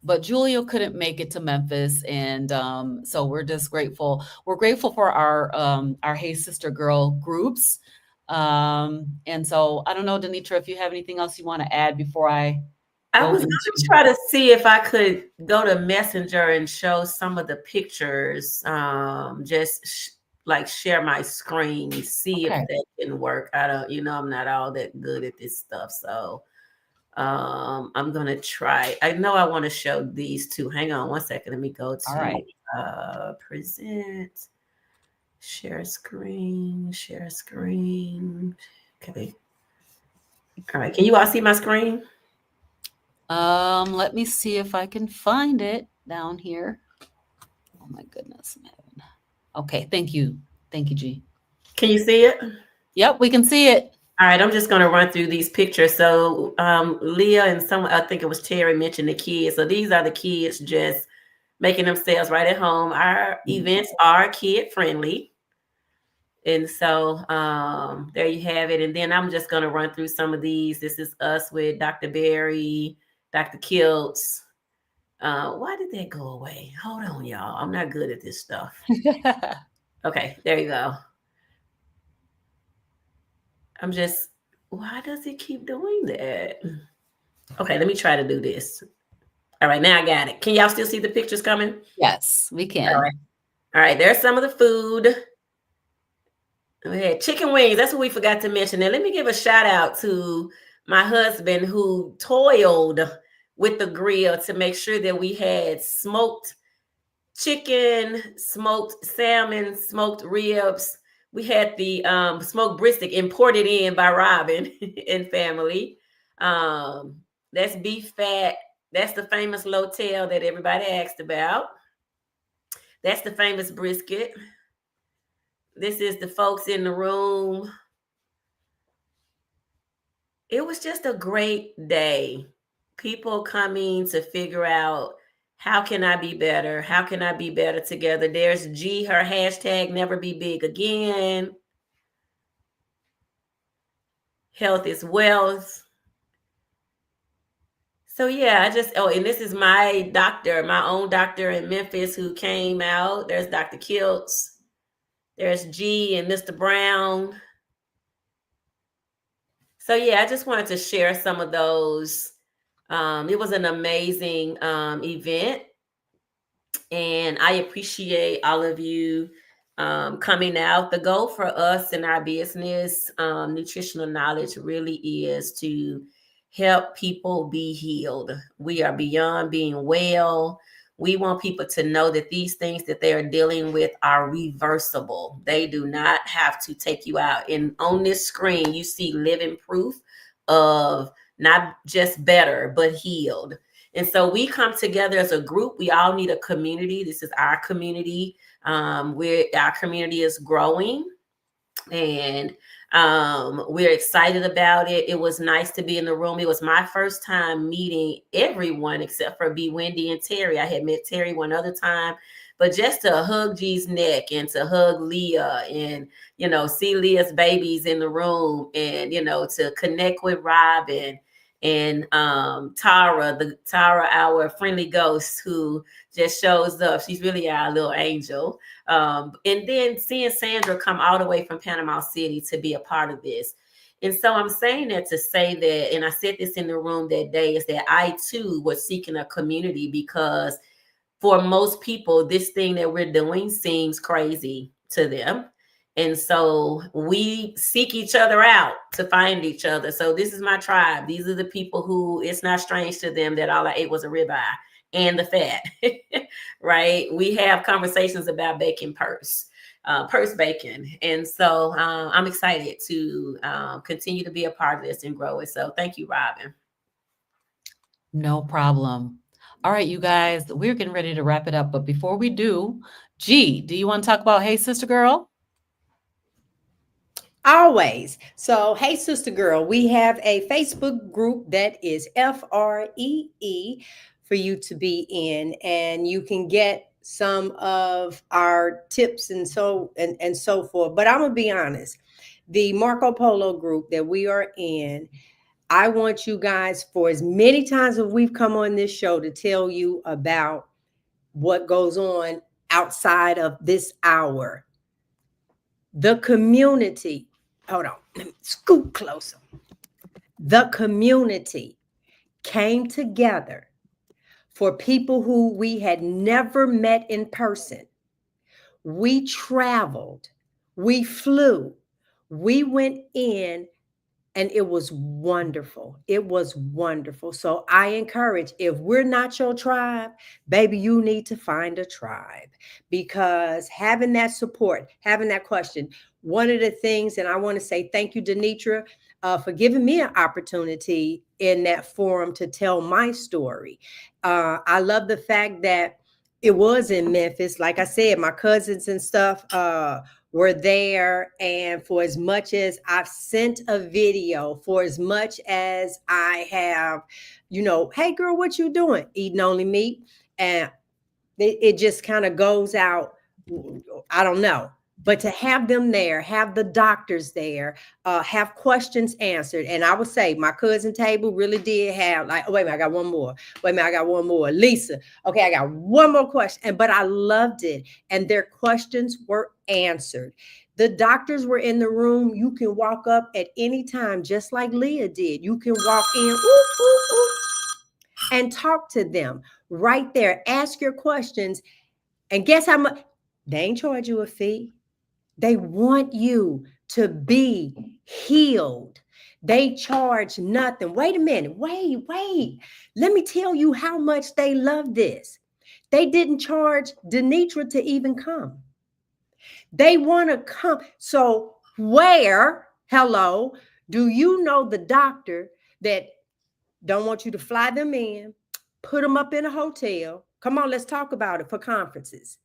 But Julia couldn't make it to Memphis, and so we're just grateful. We're grateful for our Hey Sister Girl groups. And so I don't know, Denitra, if you have anything else you want to add before I was going to try to see if I could go to Messenger and show some of the pictures. Like share my screen, see if that can work. I'm not all that good at this stuff. So I'm going to try. I know I want to show these two. Hang on one second. Let me go to present, share screen. Okay. All right. Can you all see my screen? Let me see if I can find it down here. Oh my goodness. Okay, thank you. Thank you, G. Can you see it? Yep, we can see it. All right, I'm just going to run through these pictures. So Leah and I think it was Terry mentioned the kids. So these are the kids just making themselves right at home. Our events are kid friendly. And so there you have it. And then I'm just going to run through some of these. This is us with Dr. Berry, Dr. Kiltz. Why did that go away? Hold on, y'all. I'm not good at this stuff. Okay, there you go. Why does it keep doing that? Okay, let me try to do this. All right, now I got it. Can y'all still see the pictures coming? Yes, we can. All right, there's some of the food. We had chicken wings. That's what we forgot to mention. Now, let me give a shout out to my husband who toiled with the grill to make sure that we had smoked chicken, smoked salmon, smoked ribs. We had the smoked brisket imported in by Robin and family. That's beef fat. That's the famous Lotel that everybody asked about. That's the famous brisket. This is the folks in the room. It was just a great day. People coming to figure out, how can I be better? How can I be better together? There's G, her hashtag never be big again. Health is wealth. So yeah, and this is my doctor, my own doctor in Memphis who came out. There's Dr. Kiltz. There's G and Mr. Brown. So yeah, I just wanted to share some of those. It was an amazing event, and I appreciate all of you coming out. The goal for us in our business, nutritional knowledge, really is to help people be healed. We are beyond being well. We want people to know that these things that they are dealing with are reversible. They do not have to take you out. And on this screen, you see living proof of not just better, but healed. And so we come together as a group. We all need a community. This is our community. Our community is growing, and we're excited about it. It was nice to be in the room. It was my first time meeting everyone except for B. Wendy and Terry. I had met Terry one other time, but just to hug G's neck and to hug Leah and, see Leah's babies in the room, and, to connect with Robin and Tara, our friendly ghost who just shows up. She's really our little angel. And then seeing Sandra come all the way from Panama City to be a part of this. And so I'm saying that to say that, and I said this in the room that day, is that I too was seeking a community, because for most people, this thing that we're doing seems crazy to them. And so we seek each other out to find each other. So this is my tribe. These are the people who it's not strange to them that all I ate was a ribeye and the fat, right? We have conversations about bacon purse bacon. And so I'm excited to continue to be a part of this and grow it. So thank you, Robin. No problem. All right, you guys, we're getting ready to wrap it up. But before we do, G, do you want to talk about Hey Sister Girl? Always. So, Hey Sister Girl, we have a Facebook group that is FREE for you to be in, and you can get some of our tips and so forth. But I'm gonna be honest, the Marco Polo group that we are in, I want you guys, for as many times as we've come on this show, to tell you about what goes on outside of this hour. The community, hold on, let me scoot closer. The community came together for people who we had never met in person. We traveled, we flew, we went in, and it was wonderful. It was wonderful. So I encourage, if we're not your tribe, baby, you need to find a tribe, because having that support, having that question, one of the things, and I want to say thank you, Denitra, for giving me an opportunity in that forum to tell my story. I love the fact that it was in Memphis. Like I said, my cousins and stuff were there. And for as much as I've sent a video, for as much as I have, hey girl, what you doing? Eating only meat. And it just kind of goes out. I don't know. But to have them there, have the doctors there, have questions answered. And I would say my cousin table really did have, like, wait a minute, I got one more. Wait a minute, I got one more. Lisa, okay, I got one more question. But I loved it. And their questions were answered. The doctors were in the room. You can walk up at any time, just like Leah did. You can walk in and talk to them right there. Ask your questions. And guess how much? They ain't charge you a fee. They want you to be healed. They charge nothing. Wait a minute. Wait. Let me tell you how much they love this. They didn't charge Denitra to even come. They want to come. So hello, do you know the doctor that don't want you to fly them in, put them up in a hotel? Come on, let's talk about it for conferences.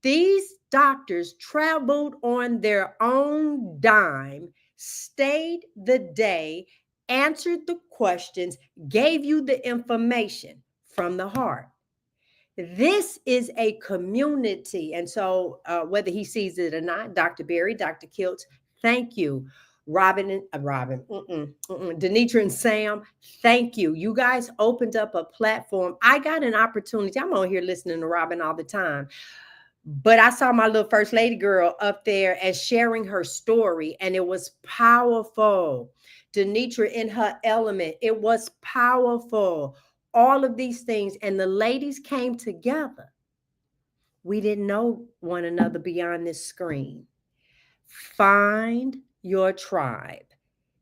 These doctors traveled on their own dime, stayed the day, answered the questions, gave you the information from the heart. This is a community. And so, whether he sees it or not, Dr. Berry, Dr. Kiltz, thank you. Denitra and Sam, thank you. You guys opened up a platform. I got an opportunity. I'm on here listening to Robin all the time. But I saw my little first lady girl up there and sharing her story, and it was powerful. Denitra in her element, it was powerful. All of these things, and the ladies came together. We didn't know one another beyond this screen. Find your tribe.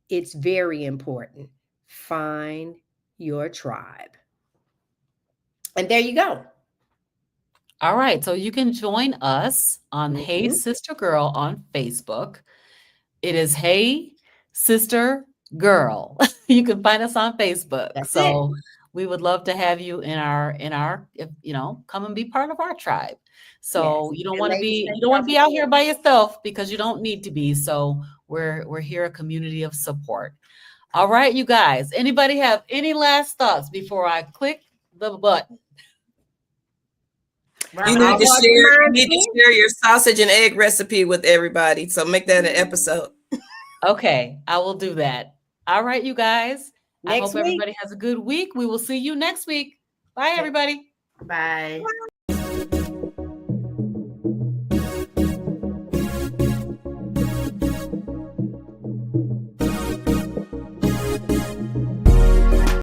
It's very important. Find your tribe. And there you go. All right. So you can join us on Hey Sister Girl on Facebook. It is Hey Sister Girl. You can find us on Facebook. That's so we would love to have you in our, come and be part of our tribe. So Yes. you don't And want to ladies, be, thank you don't want y'all to be for out being here by yourself, because you don't need to be. So we're here, a community of support. All right, you guys. Anybody have any last thoughts before I click the button? You need to share your sausage and egg recipe with everybody. So make that an episode. Okay, I will do that. All right, you guys. I Next hope week. everybody has a good week. We will see you next week. Bye, everybody. Bye.